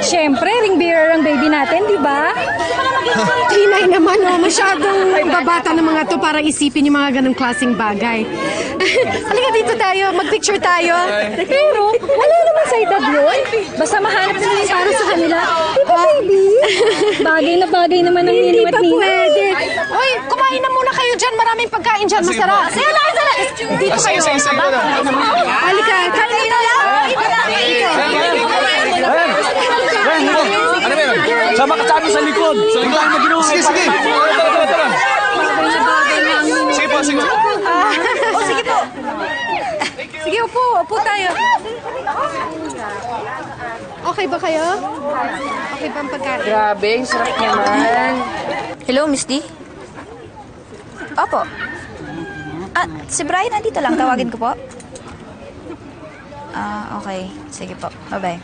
Siyempre, ring bearer ang baby natin, di ba? Tinay naman, oh. Masyadong babata ng mga to para isipin yung mga ganong klaseng bagay. Halika dito tayo, magpicture tayo. Pero, wala naman sa edad yun. Basta mahanap nila yung para sa kanila. Di ba, baby? Bagay na bagay naman ang ninong at ninang. Hindi pa pwede. Oy, kumain na muna kayo dyan. Maraming pagkain dyan. Masarap. Sige lang, dito kayo. Halika, kain na lang. Ano ba yun? Sama ka sa amin sa likod. Sa likod na ginawa. Sige. Tara. Sige po. Sige po. Sige, upo tayo. Okay ba kayo? Okay ba ang pagkain? Grabe, ang sarap naman. Hello, Miss D? Opo. Si Brian nandito lang. Tawagin ko po. Okay. Sige po. Bye-bye.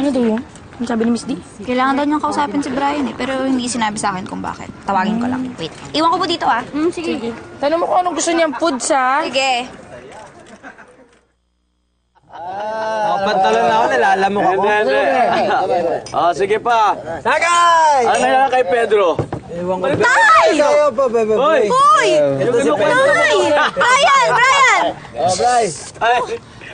Ano daw yun? Ano sabi ni Miss D? Kailangan daw niyang kausapin si Brian pero hindi sinabi sa akin kung bakit. Tawagin ko lang. Wait. Iwan ko po dito, Sige. Tanong mo kung anong gusto niyang foods, ha? Sige. Pantalon na ako, nalalamok ako. Sige pa. Tagay! Ano yan kay Pedro? Tay! Hoy! Hoy! Tay! Brian!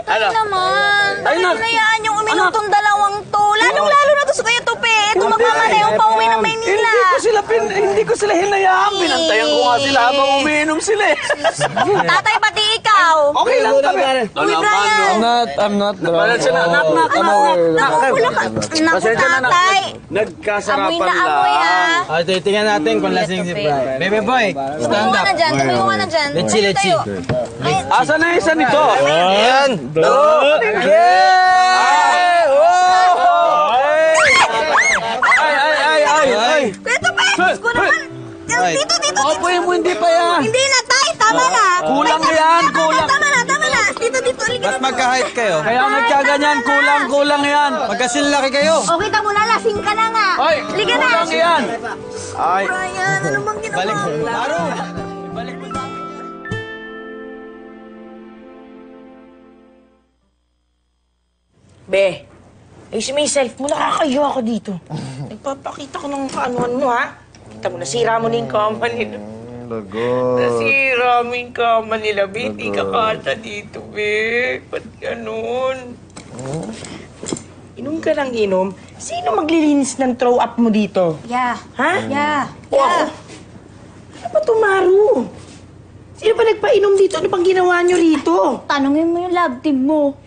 Ano? Naman. Hinayaan yung uminom tong dalawang to. Lalong-lalo na to sa Kuya Tupi. Ito magmamaneho pa uwi ng Maynila. Hindi ko sila hinayaan. Pinantayan ko nga sila habang umiinom sila eh. Tatay, pati ikaw. Okay lang kami. Uy, Brian. I'm not drunk. Nakakula ka. Naku, tatay. Nagkasarapan Amoy na amoy, ha. Tingnan natin kung lasing si Brian. Baby boy, stand Tumayo up. ka na dyan. Tumayo ka na dyan. Let's see. Asan na isa nito? Ayan. Ay! Kuya Tupi! Gusto naman. Dito. Apoy mo, hindi pa yan. Hindi na, tay. Tama na. Kulang yan, kulang. Tama na. Dito. Ba't magka-height kayo? Kaya nagkaganyan, kulang yan. Magkasinlaki kayo. O, kita mo na. Lasing ka na nga. Ay, Liga na. kulang yan. Ay. Brian, ano bang ginawa? Laro. Be, ayusin mo yung self mo. Nakakayo ako dito. Nagpapakita ko ng kaanuhan mo, ha? Kita mo, nasira mo na yung kama nila. Lagot. Nasira mo yung kama nila, be. Hindi ka kata dito, be. Ba't ganun? Inom ka lang inom. Sino maglilinis ng throw up mo dito? Yeah. Ha? Yeah. O ako? Ano ba tumaru? Sino ba nagpainom dito? Ano pang ginawa nyo rito? Tanungin mo yung lab team mo.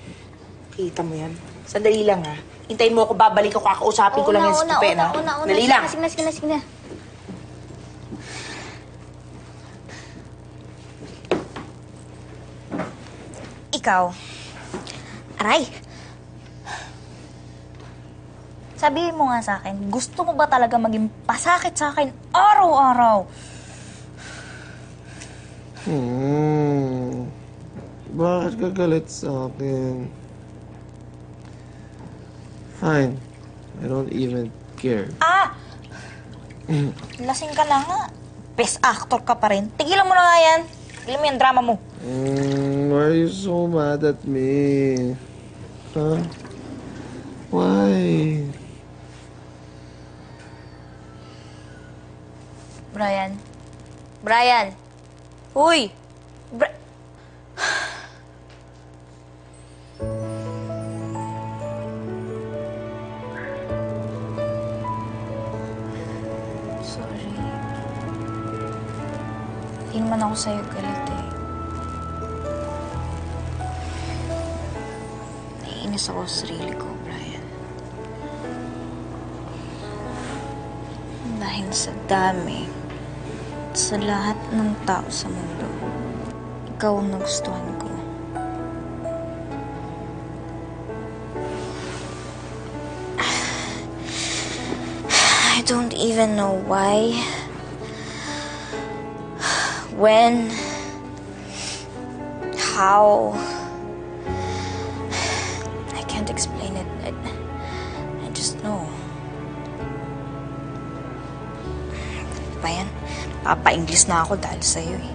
Kita mo yan? Sandali lang, ha? Hintayin mo ako, babalik ako, kakausapin ko lang yan sa tupe, na. Dali lang. Sige na. Ikaw. Aray. Sabihin mo nga sa akin, gusto mo ba talaga maging pasakit sa akin araw-araw? Bakit ka galit sa akin? Fine. I don't even care. Lasing ka na nga. Best actor ka pa rin. Tigilan mo na nga yan. Tigilan mo yung drama mo. Why are you so mad at me? Huh? Why? Brian. Uy! Sorry. Hindi naman ako sa'yo galit eh. Naiinis ako sa sarili ko, Brian. Dahil sa dami, sa lahat ng tao sa mundo, ikaw ang nagustuhan ko. I don't even know why, when, how. I can't explain it. I just know. Ba yan? Papa-English na ako dahil sa'yo eh.